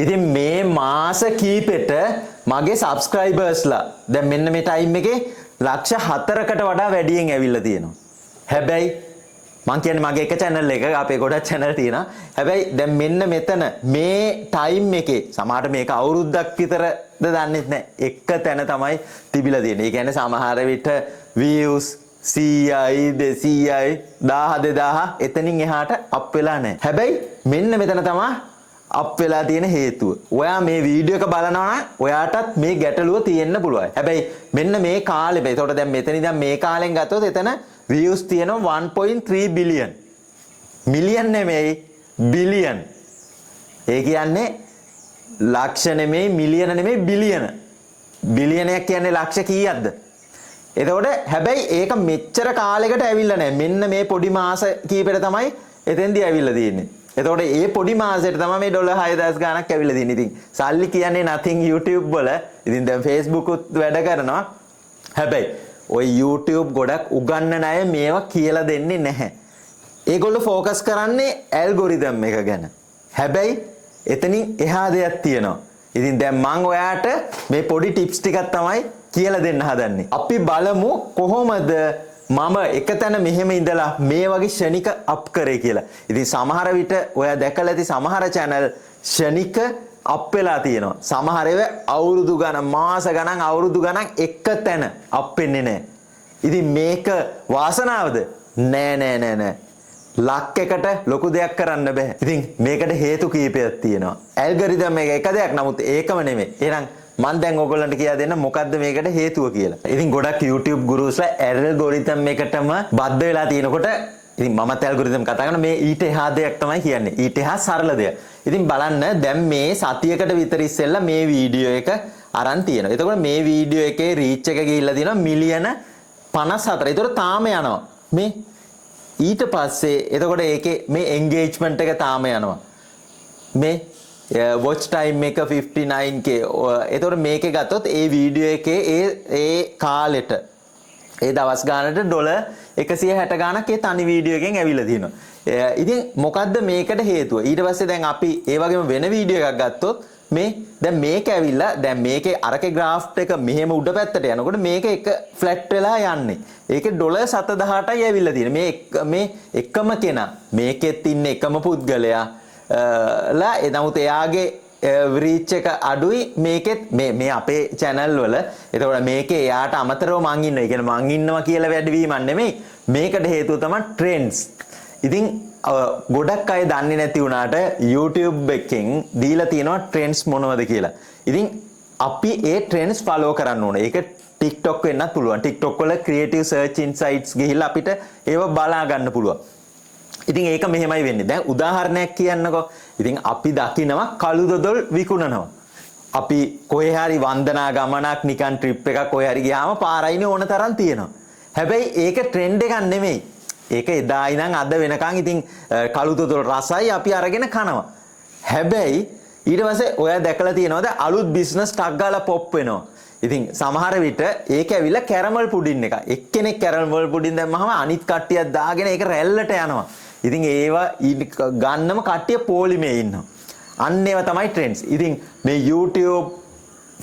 ඉතින් මේ මාස කීපෙට මගේ සබ්ස්ක්‍රයිබර්ස්ලා දැන් මෙන්න මේ ටයිම් එකේ ලක්ෂ 4කට වඩා වැඩියෙන් ඇවිල්ලා තියෙනවා. හැබැයි මං කියන්නේ මගේ එක channel එක අපේ ගොඩක් channel තියෙනවා. හැබැයි දැන් මෙන්න මෙතන මේ ටයිම් එකේ සමහරට මේක අවුරුද්දක් විතරද දන්නේ නැහැ. එක තැන තමයි තිබිලා තියෙන්නේ. ඒ කියන්නේ සමහර විට views 100යි 200යි 1000 2000 එතනින් එහාට අප් වෙලා නැහැ. හැබැයි මෙන්න මෙතන තමයි අප් වෙලා තියෙන හේතුව. ඔයා මේ වීඩියෝ එක බලනවා නම් ඔයාටත් මේ ගැටලුව තියෙන්න පුළුවන්. හැබැයි මෙන්න මේ කාලේ එතකොට දැන් මෙතන ඉඳන් මේ කාලෙන් ගත්තොත් එතන views තියෙනවා 1.3 billion. මිලියන් නෙමෙයි බිලියන්. ඒ කියන්නේ ලක්ෂ නෙමෙයි මිලියන නෙමෙයි බිලියන. බිලියනයක් කියන්නේ ලක්ෂ කීයක්ද? එතකොට හැබැයි ඒක මෙච්චර කාලයකට ඇවිල්ලා නැහැ. මෙන්න මේ පොඩි මාස කීපෙට තමයි එතෙන්දී ඇවිල්ලා තියෙන්නේ. එතකොට මේ පොඩි මාසෙට තමයි මේ ඩොලර් 6000 ගාණක් ඇවිල්ලා තියෙන්නේ. ඉතින් සල්ලි කියන්නේ nothing YouTube වල. ඉතින් දැන් Facebook උත් වැඩ කරනවා. හැබැයි ওই YouTube ගොඩක් උගන්නන අය මේවා කියලා දෙන්නේ නැහැ. ඒගොල්ලෝ ફોකස් කරන්නේ ඇල්ගොරිතම් එක ගැන. හැබැයි එතනින් එහා දෙයක් තියෙනවා. ඉතින් දැන් මම ඔයාට මේ පොඩි ටිප්ස් ටිකක් තමයි කියලා දෙන්න හදන්නේ. අපි බලමු කොහොමද මම එකතැන මෙහෙම ඉඳලා මේ වගේ ෂණික අප් කරේ කියලා. ඉතින් සමහර විට ඔයා දැකලා ඇති සමහර channel ෂණික අප් වෙලා තියෙනවා. සමහර ඒවා අවුරුදු ගණන් මාස ගණන් අවුරුදු ගණන් එකතැන අප් වෙන්නේ නැහැ. ඉතින් මේක වාසනාවද? නෑ. ලක් එකට ලොකු දෙයක් කරන්න බෑ. ඉතින් මේකට හේතු කීපයක් තියෙනවා. ඇල්ගොරිතම් එක දෙයක් නමුත් ඒකම නෙමෙයි. එහෙනම් මම දැන් ඔයගොල්ලන්ට කියලා දෙන්න මොකද්ද මේකට හේතුව කියලා. ඉතින් ගොඩක් YouTube ගුරුස්ලා ඇල්ගොරිතම් එකටම බද්ධ වෙලා තිනකොට ඉතින් මමත් ඇල්ගොරිතම් කතා කරන මේ ඊට එහා දෙයක් තමයි කියන්නේ. ඊට එහා සරල දෙයක්. ඉතින් බලන්න දැන් මේ සතියකට විතර ඉස්සෙල්ලා මේ වීඩියෝ එක අරන් තියෙනවා. එතකොට මේ වීඩියෝ එකේ රීච් එක ගිහිල්ලා තියෙනවා මිලියන 54. ඒතකොට තාම යනවා. මේ ඊට පස්සේ එතකොට ඒකේ මේ engagement එක තාම යනවා. මේ watch time එක 59k. එතකොට මේකේ ගත්තොත් ඒ වීඩියෝ එකේ ඒ කාලෙට ඒ දවස් ගානට ඩොලර් 160 ගානක් ඒ තනි වීඩියෝ එකෙන් ඇවිල්ලා තියෙනවා. ඉතින් මොකද්ද මේකට හේතුව? ඊට පස්සේ දැන් අපි ඒ වගේම වෙන වීඩියෝ එකක් ගත්තොත් මේ දැන් මේක ඇවිල්ලා දැන් මේකේ අරකේ graph එක මෙහෙම උඩ පැත්තට යනකොට මේක එක ෆ්ලැට් වෙලා යන්නේ. ඒකේ ඩොලර් 718යි ඇවිල්ලා තියෙන්නේ. මේ එකම කෙනා මේකෙත් ඉන්න එකම පුද්ගලයා ලා නමුත් එයාගේ රීච් එක අඩුයි මේකෙත් මේ අපේ channel වල. එතකොට මේකේ එයාට අමතරව මං ඉන්නවා. ඒ කියන්නේ මං ඉන්නවා කියලා වැඩිවීමක් නෙමෙයි. මේකට හේතුව තමයි trends. ඉතින් ගොඩක් අය දන්නේ නැති වුණාට YouTube එකෙන් දීලා තියෙනවා trends මොනවද කියලා. ඉතින් අපි ඒ trends follow කරන්න ඕනේ. ඒක TikTok වෙන්නත් පුළුවන්. TikTok වල creative search insights ගිහිල්ලා අපිට ඒව බලා ගන්න පුළුවන්. ඉතින් ඒක මෙහෙමයි වෙන්නේ. දැන් උදාහරණයක් කියන්නකෝ. ඉතින් අපි දකිනවා කළු දොඩොල් විකුණනවා. අපි කොහේ හරි වන්දනා ගමනක් නිකන් ට්‍රිප් එකක් කොහේ හරි ගියාම පාරයිනේ ඕන තරම් තියෙනවා. හැබැයි ඒක ට්‍රෙන්ඩ් එකක් නෙමෙයි. ඒක එදා ඉඳන් අද වෙනකන් ඉතින් කළු දොඩොල් රසයි අපි අරගෙන කනවා. හැබැයි ඊට පස්සේ ඔයා දැකලා තියෙනවද අලුත් බිස්නස් ටක් ගාලා පොප් වෙනවා. ඉතින් සමහර විට ඒක ඇවිල්ලා කැරමල් පුඩින් එක. එක්කෙනෙක් කැරමල් පුඩින් දැම්මම අනිත් කට්ටියක් දාගෙන ඒක රැල්ලට යනවා. ඉතින් ඒවා ගන්නම කට්ටිය පොලිමේ ඉන්නවා. අන්න ඒවා තමයි ට්‍රෙන්ඩ්ස්. ඉතින් මේ YouTube,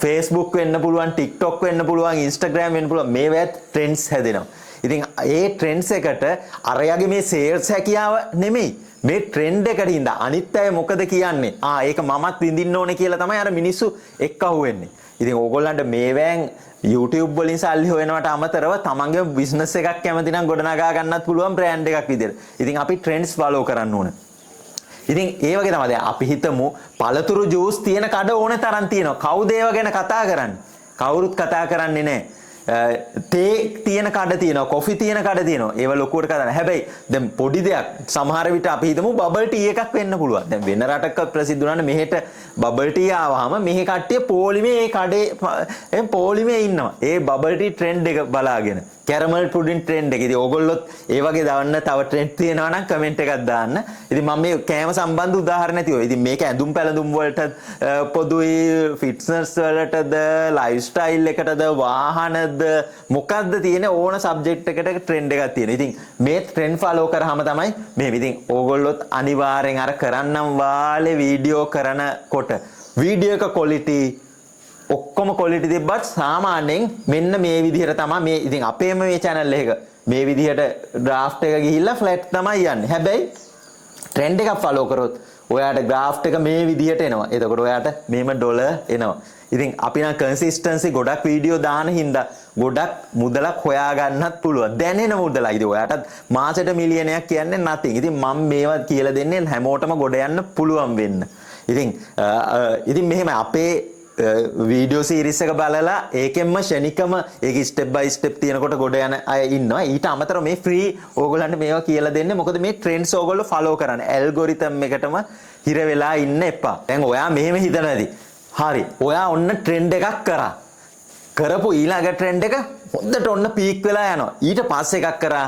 Facebook වෙන්න පුළුවන්, TikTok වෙන්න පුළුවන්, Instagram වෙන්න පුළුවන් මේවත් ට්‍රෙන්ඩ්ස් හැදෙනවා. ඉතින් ඒ ට්‍රෙන්ඩ්ස් එකට අරයාගේ මේ සේල්ස් හැකියාව නෙමෙයි. මේ ට්‍රෙන්ඩ් එකට ඉඳ අනිත් අය මොකද කියන්නේ? ඒක මමත් විඳින්න ඕනේ කියලා තමයි අර මිනිස්සු එක්ක අහුවෙන්නේ. ඉතින් ඕගොල්ලන්ට මේවෙන් YouTube වලින් සල්ලි හොයනවට අමතරව තමන්ගේ බිස්නස් එකක් කැමති නම් ගොඩනගා ගන්නත් පුළුවන් බ්‍රෑන්ඩ් එකක් විදියට. ඉතින් අපි ට්‍රෙන්ඩ්ස් ෆලෝ කරන්න ඕන. ඉතින් ඒ වගේ තමයි දැන් අපි හිතමු පළතුරු ජූස් තියෙන කඩ ඕනේ තරම් තියෙනවා. කවුද ඒව ගැන කතා කරන්නේ? කවුරුත් කතා කරන්නේ නැහැ. තේ තියෙන කඩ තියෙනවා, කොෆි තියෙන කඩ තියෙනවා. ඒව ලොකුවට කතා නැහැ. හැබැයි දැන් පොඩි දෙයක් සමහර විට අපි හිතමු බබල් ටී එකක් වෙන්න පුළුවන්. දැන් වෙන රටක ප්‍රසිද්ධ වුණානේ මෙහෙට බබල් ටී ආවහම මෙහි කට්ටිය පොලිමේ ඒ කඩේ පොලිමේ ඉන්නවා. ඒ බබල් ටී ට්‍රෙන්ඩ් එක බලාගෙන. කැරමල් පුඩින් ට්‍රෙන්ඩ් එක. ඉතින් ඕගොල්ලොත් ඒ වගේ දාන්න තව ට්‍රෙන්ඩ් තියෙනවා නම් කමෙන්ට් එකක් දාන්න. ඉතින් මම මේ කෑම සම්බන්ධ උදාහරණ තියුවා. ඉතින් මේක ඇඳුම් පැළඳුම් වලට පොදුයි, ෆිට්නස් වලටද, ලයිෆ් ස්ටයිල් එකටද, වාහනද මොකද්ද තියෙන ඕන සබ්ජෙක්ට් එකට ට්‍රෙන්ඩ් එකක් තියෙනවා. ඉතින් මේ ට්‍රෙන්ඩ් ෆලෝ කරාම තමයි මේ ඉතින් ඕගොල්ලොත් අනිවාර්යෙන් අර කරන්නම් වාලේ වීඩියෝ කරනකොට වීඩියෝ එක quality ඔක්කොම quality තිබ්බත් සාමාන්‍යයෙන් මෙන්න මේ විදිහට තමයි මේ ඉතින් අපේම මේ channel එක මේ විදිහට draft එක ගිහිල්ලා flat තමයි යන්නේ. හැබැයි trend එකක් follow කරොත් ඔයාට draft එක මේ විදිහට එනවා. එතකොට ඔයාට මේම $. එනවා. ඉතින් අපි නම් consistency ගොඩක් වීඩියෝ දාන හින්දා ගොඩක් මුදලක් හොයා ගන්නත් පුළුවන්. දැනෙන මුදලයි. ඉතින් ඔයාටත් මාසෙට මිලියනයක් කියන්නේ nothing. ඉතින් මම මේවා කියලා දෙන්නේ හැමෝටම ගොඩ යන්න පුළුවන් වෙන්න. ඉතින් මෙහෙම අපේ වීඩියෝ සීරීස් එක බලලා ඒකෙන්ම ෂණිකම ඒක ස්ටෙප් බයි ස්ටෙප් තියෙනකොට ගොඩ යන අය ඉන්නවා. ඊට අමතරව මේ ෆ්‍රී ඕගොල්ලන්ට මේවා කියලා දෙන්නේ මොකද මේ ට්‍රෙන්ඩ්ස් ඕගොල්ලෝ ෆලෝ කරන්න. ඇල්ගොරිතම් එකටම හිර වෙලා ඉන්න එපා. දැන් ඔයා මෙහෙම හිතනවාදී. හරි. ඔයා ඔන්න ට්‍රෙන්ඩ් එකක් කරා. කරපු ඊළඟ ට්‍රෙන්ඩ් එක හොඳට ඔන්න පීක් වෙලා යනවා. ඊට පස්සේ එකක් කරා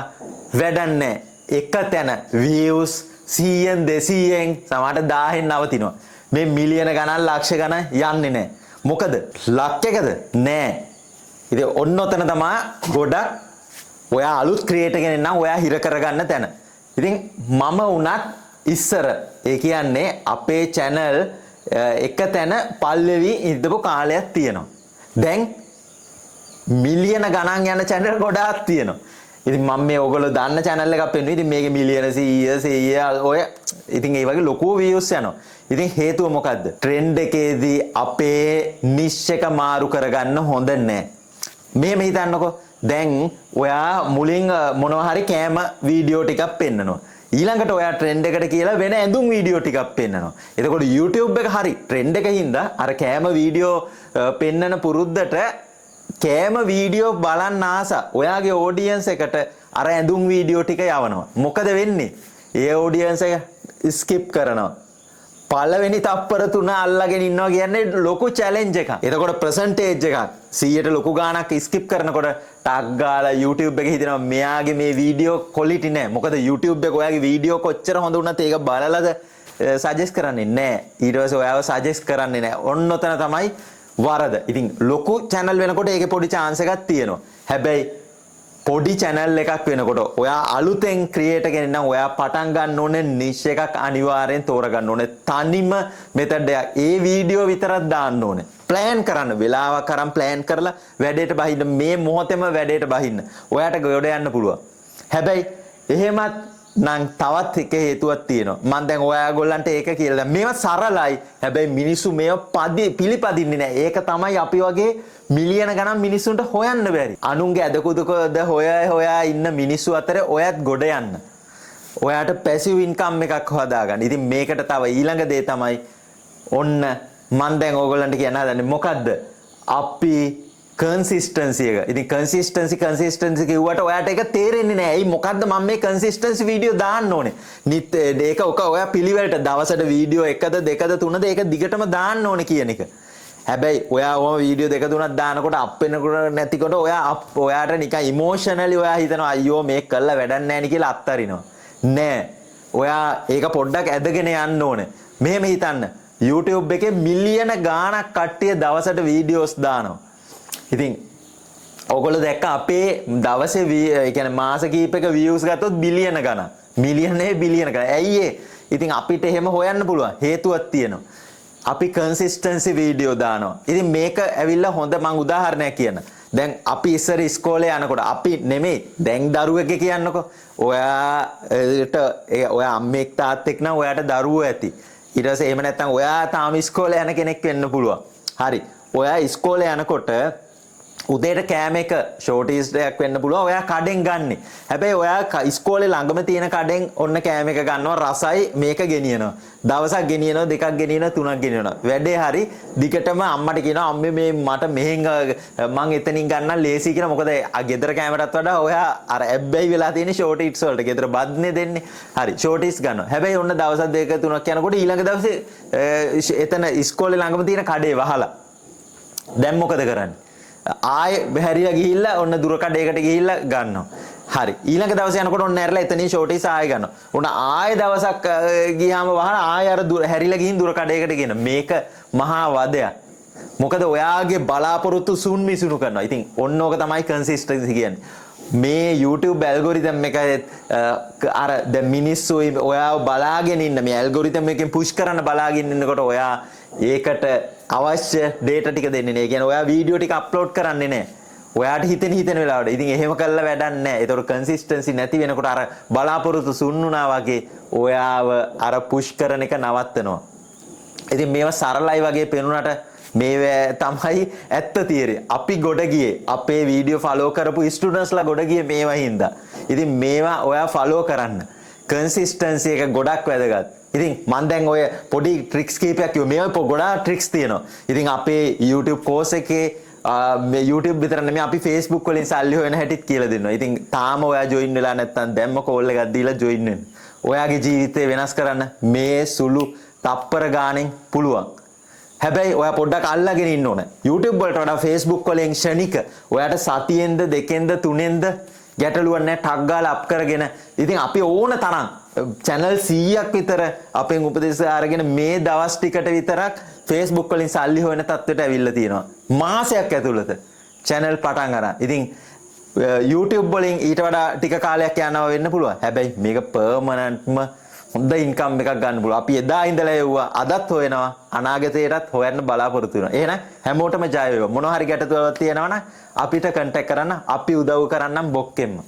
වැඩක් නැහැ. එක තැන views 100න් 200න් සමහරට 1000න් නවතිනවා. මේ මිලියන ගණන් ලක්ෂ ගණන් යන්නේ නැහැ. මොකද ලක් එකද නෑ. ඉතින් ඔන්න ඔතන තමයි ගොඩක් ඔයා අලුත් ක්‍රියේටර් කෙනෙක් නම් ඔයා හිර කරගන්න තැන. ඉතින් මම උනත් ඉස්සර ඒ කියන්නේ අපේ channel එක තැන පල්ලෙවි ඉඳපු කාලයක් තියෙනවා. දැන් මිලියන ගණන් යන channel ගොඩාක් තියෙනවා. ඉතින් මම මේ ඔයගොල්ලෝ දන්න channel එකක් පෙන්නුවා. ඉතින් මේකේ මිලියන 100 ඔය ඉතින් ඒ වගේ ලොකු views යනවා. ඉතින් හේතුව මොකද්ද? ට්‍රෙන්ඩ් එකේදී අපේ niche එක මාරු කරගන්න හොඳ නැහැ. මෙහෙම හිතන්නකෝ. දැන් ඔයා මුලින් මොනවා හරි කෑම වීඩියෝ ටිකක් පෙන්නනවා. ඊළඟට ඔයා ට්‍රෙන්ඩ් එකට කියලා වෙන ඇඳුම් වීඩියෝ ටිකක් පෙන්නනවා. එතකොට YouTube එක හරි ට්‍රෙන්ඩ් එකකින් හින්දා අර කෑම වීඩියෝ පෙන්නන පුරුද්දට කෑම වීඩියෝ බලන්න ආස ඔයාගේ ඔඩියන්ස් එකට අර ඇඳුම් වීඩියෝ ටික යවනවා. මොකද වෙන්නේ? ඒ ඔඩියන්ස් එක ස්කිප් කරනවා. පළවෙනි තප්පර 3 අල්ලගෙන ඉන්නවා කියන්නේ ලොකු චැලෙන්ජ් එකක්. එතකොට ප්‍රසන්ටේජ් එකක් 100ට ලොකු ගාණක් ස්කිප් කරනකොට ටග් ගාලා YouTube එකේ හිතනවා මෙයාගේ මේ වීඩියෝ ක්වොලිටි නෑ. මොකද YouTube එක ඔයාගේ වීඩියෝ කොච්චර හොඳ වුණත් ඒක බලලාද සජෙස්ට් කරන්නේ නෑ. ඊට පස්සේ ඔයාව සජෙස්ට් කරන්නේ නෑ. ඔන්න ඔතන තමයි වරද. ඉතින් ලොකු channel වෙනකොට ඒකේ පොඩි chance එකක් තියෙනවා. හැබැයි පොඩි channel එකක් වෙනකොට ඔයා අලුතෙන් ක්‍රියේටර් කෙනෙක් නම් ඔයා පටන් ගන්න ඕනේ niche එකක් අනිවාර්යෙන් තෝරගන්න ඕනේ. තනිම මෙතඩ් එකක්. ඒ වීඩියෝ විතරක් දාන්න ඕනේ. ප්ලෑන් කරන්න. වෙලාවක් අරන් ප්ලෑන් කරලා වැඩේට බහින්න. මේ මොහොතේම වැඩේට බහින්න. ඔයාට ගොඩ යන්න පුළුවන්. හැබැයි එහෙමත් නම් තවත් එක හේතුවක් තියෙනවා. මම දැන් ඔයාගොල්ලන්ට ඒක කියලා දැන් මේවා සරලයි. හැබැයි මිනිස්සු මේව පිළිපදින්නේ නැහැ. ඒක තමයි අපි වගේ මිලියන ගණන් මිනිස්සුන්ට හොයන්න බැරි. අනුන්ගේ ඇදකුදුකද හොයා ඉන්න මිනිස්සු අතර ඔයත් ගොඩ යන්න. ඔයාට පැසිව් ඉන්කම් එකක් හදාගන්න. ඉතින් මේකට තව ඊළඟ දේ තමයි ඔන්න මම දැන් ඕගොල්ලන්ට කියන්න හදන්නේ මොකද්ද? අපි consistency එක. ඉතින් consistency කිව්වට ඔයාට ඒක තේරෙන්නේ නැහැ. ඇයි මොකද්ද මම මේ consistency වීඩියෝ දාන්න ඕනේ? ඒක ඔයා පිළිවෙලට දවසට වීඩියෝ එකද දෙකද තුනද ඒක දිගටම දාන්න ඕනේ කියන එක. හැබැයි ඔයා ඔම වීඩියෝ දෙක තුනක් දානකොට අප් වෙනකොට නැතිකොට ඔයාට නිකන් ඉමෝෂනලි ඔයා හිතනවා අයියෝ මේක කළා වැඩක් නැහැ නේ කියලා අත්තරිනවා. නෑ. ඔයා ඒක පොඩ්ඩක් ඇදගෙන යන්න ඕනේ. මෙහෙම හිතන්න. YouTube එකේ මිලියන ගාණක් කට්ටිය දවසට වීඩියෝස් දානවා. ඉතින් ඔයගොල්ලෝ දැක්ක අපේ දවසේ ඒ කියන්නේ මාස කීපයක views ගත්තොත් බිලියන ගණන්. මිලියන නෙවෙයි බිලියන ගණන්. ඇයි ඒ? ඉතින් අපිට එහෙම හොයන්න පුළුවන්. හේතුවක් තියෙනවා. අපි consistency වීඩියෝ දානවා. ඉතින් මේක ඇවිල්ලා හොඳ මම උදාහරණයක් කියන්න. දැන් අපි ඉස්සර ඉස්කෝලේ යනකොට අපි නෙමෙයි දැන් දරුවෙක් කියන්නකෝ. ඔයා අම්මෙක් තාත්තෙක් නම් ඔයාට දරුවෝ ඇති. ඊට පස්සේ එහෙම නැත්නම් ඔයා තාම ඉස්කෝලේ යන කෙනෙක් වෙන්න පුළුවන්. හරි. ඔයා ඉස්කෝලේ යනකොට උදේට කෑම එක ෂෝටිස් එකක් වෙන්න පුළුවන්. ඔයා කඩෙන් ගන්නෙ. හැබැයි ඔයා ඉස්කෝලේ ළඟම තියෙන කඩෙන් ඔන්න කෑම එක ගන්නවා රසයි මේක ගෙනියනවා. දවසක් ගෙනියනවා දෙකක් ගෙනියනවා තුනක් ගෙනියනවා. වැඩේ හරි දිගටම අම්මට කියනවා අම්මේ මේ මට මෙහෙන් මං එතනින් ගන්නම් ලේසි කියලා. මොකද ගෙදර කෑමටත් වඩා ඔයා අර ඇබ්බැහි වෙලා තියෙන ෂෝටිස් වලට ගෙදර බද්නේ දෙන්නේ. හරි ෂෝටිස් ගන්නවා. හැබැයි ඔන්න දවසක් දෙක තුනක් යනකොට ඊළඟ දවසේ එතන ඉස්කෝලේ ළඟම තියෙන කඩේ වහලා. දැන් මොකද කරන්නේ? ආයෙ හැරිලා ගිහිල්ලා ඔන්න දුර කඩේකට ගිහිල්ලා ගන්නවා. හරි. ඊළඟ දවසේ යනකොට ඔන්න ඇරලා එතනින් ෂෝටිස් ආයෙ ගන්නවා. ඔන්න ආයෙ දවසක් ගියාම වහලා ආයෙ අර දුර හැරිලා ගිහින් දුර කඩේකට ගෙන. මේක මහා වදයක්. මොකද ඔයාගේ බලාපොරොත්තු සුන් මිසුණු කරනවා. ඉතින් ඔන්න ඕක තමයි consistency කියන්නේ. මේ YouTube ඇල්ගොරිතම් එක අර දැන් මිනිස්සු ඔයාව බලාගෙන ඉන්න මේ ඇල්ගොරිතම් එකෙන් පුෂ් කරන්න බලාගෙන ඉන්නකොට ඔයා ඒකට අවශ්‍ය data ටික දෙන්නේ නැහැ. ඒ කියන්නේ ඔයා වීඩියෝ ටික අප්ලෝඩ් කරන්නේ නැහැ. ඔයාට හිතෙන වෙලාවට. ඉතින් එහෙම කළා වැඩක් නැහැ. ඒතකොට කන්සිස්ටන්සි නැති වෙනකොට අර බලාපොරොත්තු සුන්නුනා වගේ ඔයාව අර පුෂ් කරන එක නවත්තනවා. ඉතින් මේවා සරලයි වගේ පෙනුනට මේ තමයි ඇත්ත තියරේ. අපි ගොඩ ගියේ අපේ වීඩියෝ ෆලෝ කරපු ස්ටුඩන්ට්ස්ලා ගොඩ ගියේ මේවා හින්දා. ඉතින් මේවා ඔයා ෆලෝ කරන්න. කන්සිස්ටන්සි එක ගොඩක් වැදගත්. ඉතින් මම දැන් ඔය පොඩි ට්‍රික්ස් කීපයක් කිව්වා. මේවා ගොඩාක් ට්‍රික්ස් තියෙනවා. ඉතින් අපේ YouTube course එකේ මේ YouTube විතර නෙමෙයි අපි Facebook වලින් සල්ලි හොයන හැටිත් කියලා දෙනවා. ඉතින් තාම ඔයා join වෙලා නැත්නම් දැම්ම කෝල් එකක් දීලා join වෙන්න. ඔයාගේ ජීවිතේ වෙනස් කරන්න මේ සුළු තප්පර ගානෙන් පුළුවන්. හැබැයි ඔයා පොඩ්ඩක් අල්ලගෙන ඉන්න ඕන. YouTube වලට වඩා Facebook වලින් ක්ෂණික ඔයාට සතියෙන්ද දෙකෙන්ද තුනෙන්ද ගැටලුවක් නැහැ ටක් ගාලා අප් කරගෙන. ඉතින් අපි ඕන තරම් channel 100ක් විතර අපෙන් උපදෙස් අරගෙන මේ දවස් ටිකට විතරක් Facebook වලින් සල්ලි හොයන තත්ත්වයට ඇවිල්ලා තියෙනවා. මාසයක් ඇතුළත channel පටන් අරන්. ඉතින් YouTube වලින් ඊට වඩා ටික කාලයක් යනවා වෙන්න පුළුවන්. හැබැයි මේක permanentම හොඳ ඉන්කම් එකක් ගන්න පුළුවන්. අපි එදා ඉඳලා එව්වා අදත් හොයනවා අනාගතයටත් හොයන්න බලාපොරොත්තු වෙනවා. එහෙනම් හැමෝටම ජය වේවා. මොනවා හරි ගැටලුවක් තියෙනවා නම් අපිට contact කරන්න අපි උදව් කරන්නම් බොක්කෙම්ම.